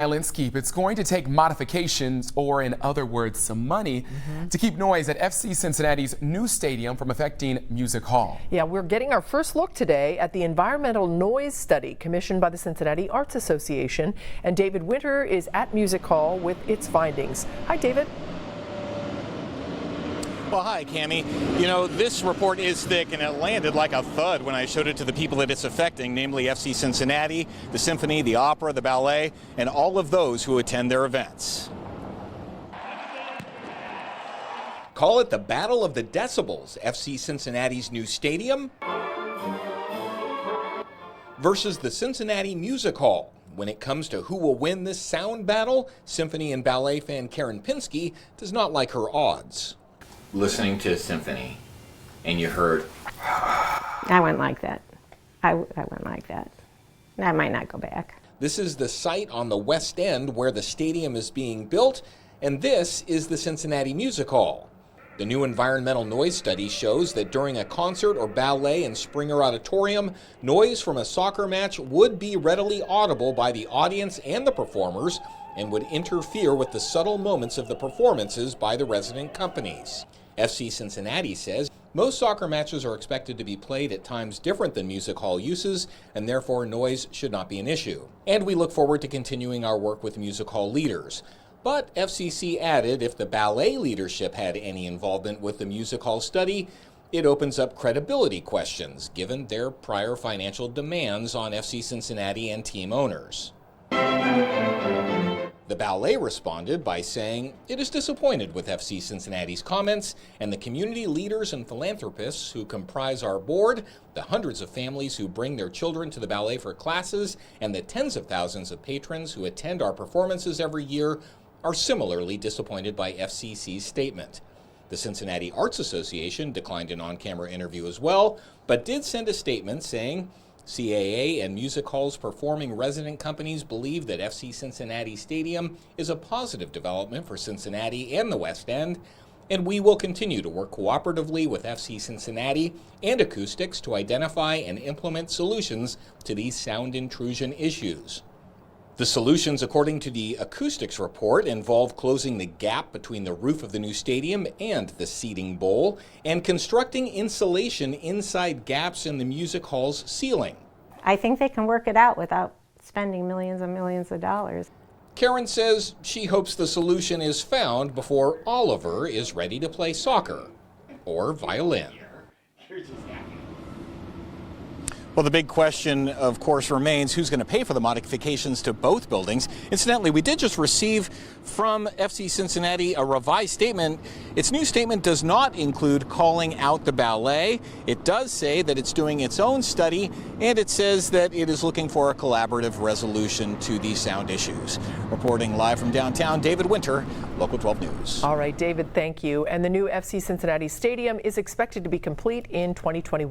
Silence keep. It's going to take modifications, or in other words, some money, to keep noise at FC Cincinnati's new stadium from affecting Music Hall. Yeah, we're getting our first look today at the environmental noise study commissioned by the Cincinnati Arts Association, and David Winter is at Music Hall with its findings. Hi, David. Well, hi, Cammie. You know, this report is thick, and it landed like a thud when I showed it to the people that it's affecting, namely FC Cincinnati, the Symphony, the Opera, the Ballet, and all of those who attend their events. Call it the Battle of the Decibels, FC Cincinnati's new stadium versus the Cincinnati Music Hall. When it comes to who will win this sound battle, Symphony and Ballet fan Karen Pinsky does not like her odds. Listening to a symphony and you heard, I wouldn't like that. I wouldn't like that. I might not go back. This is the site on the West End where the stadium is being built, and this is the Cincinnati Music Hall. The new environmental noise study shows that during a concert or ballet in Springer Auditorium, noise from a soccer match would be readily audible by the audience and the performers and would interfere with the subtle moments of the performances by the resident companies. FC Cincinnati says most soccer matches are expected to be played at times different than music hall uses, and therefore noise should not be an issue. And we look forward to continuing our work with music hall leaders. But FCC added if the ballet leadership had any involvement with the music hall study, it opens up credibility questions given their prior financial demands on FC Cincinnati and team owners. The ballet responded by saying it is disappointed with FC Cincinnati's comments, and the community leaders and philanthropists who comprise our board, the hundreds of families who bring their children to the ballet for classes, and the tens of thousands of patrons who attend our performances every year are similarly disappointed by FCC's statement. The Cincinnati Arts Association declined an on-camera interview as well, but did send a statement saying CAA and music halls performing resident companies believe that FC Cincinnati Stadium is a positive development for Cincinnati and the West End, and we will continue to work cooperatively with FC Cincinnati and acoustics to identify and implement solutions to these sound intrusion issues. The solutions, according to the acoustics report, involve closing the gap between the roof of the new stadium and the seating bowl and constructing insulation inside gaps in the music hall's ceiling. I think they can work it out without spending millions and millions of dollars. Karen says she hopes the solution is found before Oliver is ready to play soccer or violin. Well, the big question, of course, remains who's going to pay for the modifications to both buildings. Incidentally, we did just receive from FC Cincinnati a revised statement. Its new statement does not include calling out the ballet. It does say that it's doing its own study, and it says that it is looking for a collaborative resolution to these sound issues. Reporting live from downtown, David Winter, Local 12 News. All right, David, thank you. And the new FC Cincinnati Stadium is expected to be complete in 2021.